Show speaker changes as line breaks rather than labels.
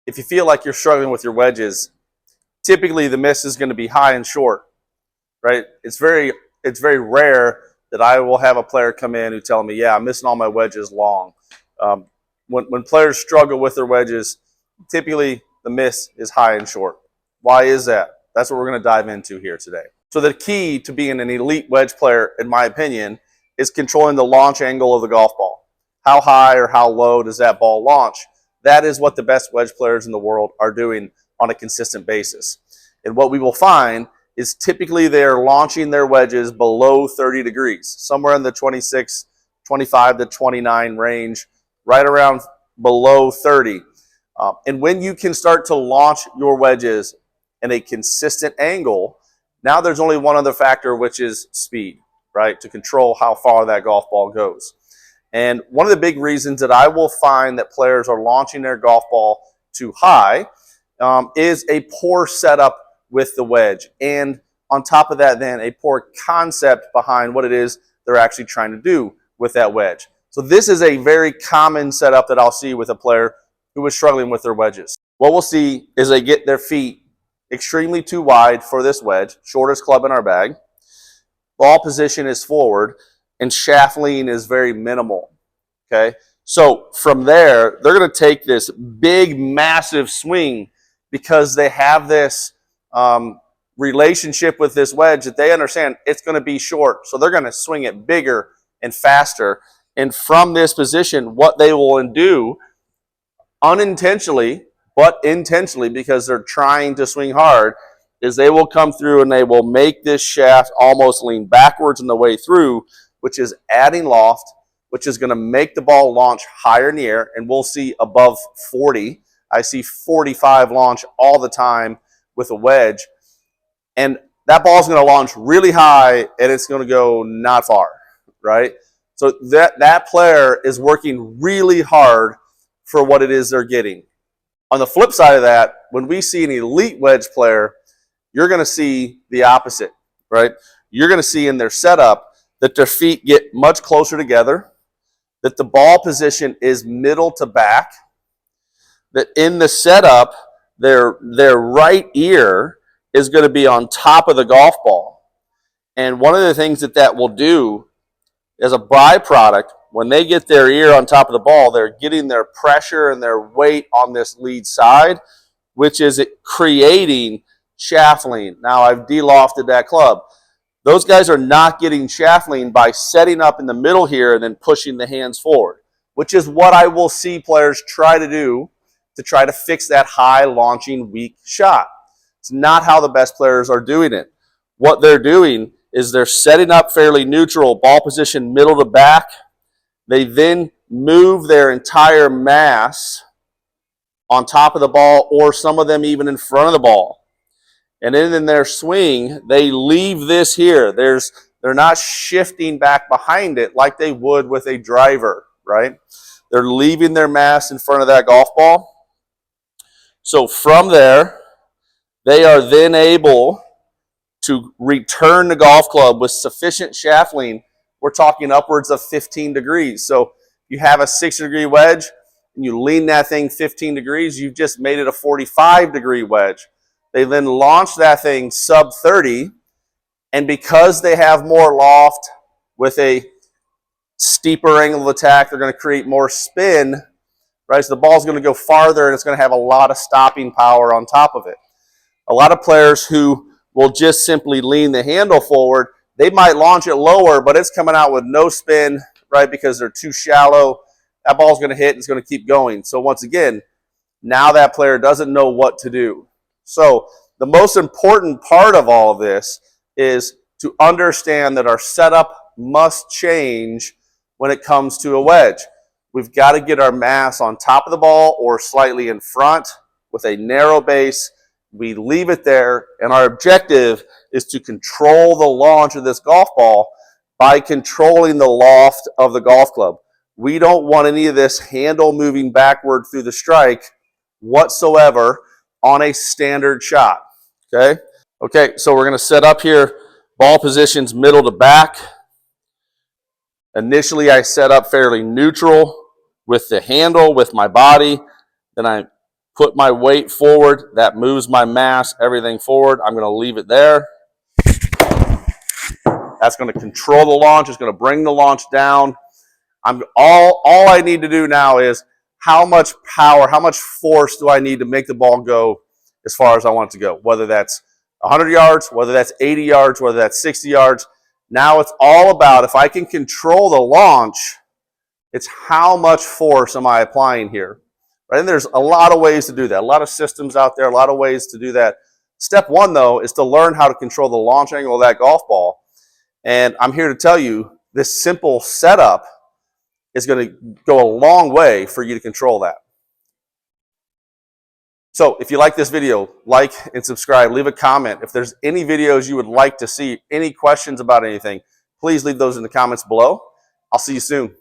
if you feel like you're struggling with your wedges, typically the miss is going to be high and short, right? It's very rare that I will have a player come in who tell me, yeah, I'm missing all my wedges long. When players struggle with their wedges, typically the miss is high and short. Why is that? That's what we're going to dive into here today. So the key to being an elite wedge player, in my opinion, is controlling the launch angle of the golf ball. How high or how low does that ball launch? That is what the best wedge players in the world are doing on a consistent basis. And what we will find is typically they're launching their wedges below 30 degrees, somewhere in the 25 to 29 range, right around below 30. And when you can start to launch your wedges in a consistent angle, now there's only one other factor, which is speed, right? To control how far that golf ball goes. And one of the big reasons that I will find that players are launching their golf ball too high is a poor setup with the wedge. And on top of that, then, a poor concept behind what it is they're actually trying to do with that wedge. So this is a very common setup that I'll see with a player who is struggling with their wedges. What we'll see is they get their feet extremely too wide for this wedge, shortest club in our bag. Ball position is forward, and shaft lean is very minimal. Okay, so from there, they're going to take this big, massive swing because they have this relationship with this wedge that they understand it's going to be short. So they're going to swing it bigger and faster. And from this position, what they will do unintentionally, but intentionally, because they're trying to swing hard, is they will come through and they will make this shaft almost lean backwards on the way through, which is adding loft, which is going to make the ball launch higher in the air, and we'll see above 40. I see 45 launch all the time with a wedge, and that ball is going to launch really high, and it's going to go not far, right? So that player is working really hard for what it is they're getting. On the flip side of that, when we see an elite wedge player, you're going to see the opposite, right? You're going to see in their setup that their feet get much closer together, that the ball position is middle to back, that in the setup, their right ear is going to be on top of the golf ball. And one of the things that will do as a byproduct, when they get their ear on top of the ball, they're getting their pressure and their weight on this lead side, which is creating shaft lean. Now, I've de-lofted that club. Those guys are not getting shaft lean by setting up in the middle here and then pushing the hands forward, which is what I will see players try to do to try to fix that high launching weak shot. It's not how the best players are doing it. What they're doing is they're setting up fairly neutral, ball position middle to back. They then move their entire mass on top of the ball, or some of them even in front of the ball. And then in their swing, they leave this here. They're not shifting back behind it like they would with a driver, right? They're leaving their mass in front of that golf ball. So from there, they are then able to return the golf club with sufficient shaft lean. We're talking upwards of 15 degrees. So you have a 60-degree wedge, and you lean that thing 15 degrees, you've just made it a 45-degree wedge. They then launch that thing sub 30, and because they have more loft with a steeper angle of attack, they're going to create more spin, right? So the ball's going to go farther, and it's going to have a lot of stopping power on top of it. A lot of players who will just simply lean the handle forward, they might launch it lower, but it's coming out with no spin, right, because they're too shallow. That ball's going to hit and it's going to keep going. So once again, now that player doesn't know what to do. So the most important part of all of this is to understand that our setup must change when it comes to a wedge. We've got to get our mass on top of the ball or slightly in front with a narrow base. We leave it there, and our objective is to control the launch of this golf ball by controlling the loft of the golf club. We don't want any of this handle moving backward through the strike whatsoever on a standard shot. Okay, so we're going to set up here, ball positions middle to back. Initially, I set up fairly neutral with the handle, with my body. Then I put my weight forward. That moves my mass, everything forward. I'm going to leave it there. That's going to control the launch. It's going to bring the launch down. All I need to do now is how much power, how much force do I need to make the ball go as far as I want it to go, whether that's 100 yards, whether that's 80 yards, whether that's 60 yards. Now it's all about, if I can control the launch, it's how much force am I applying here. Right? And there's a lot of ways to do that, a lot of systems out there, a lot of ways to do that. Step one, though, is to learn how to control the launch angle of that golf ball. And I'm here to tell you, this simple setup is going to go a long way for you to control that. So if you like this video, like and subscribe, leave a comment. If there's any videos you would like to see, any questions about anything, please leave those in the comments below. I'll see you soon.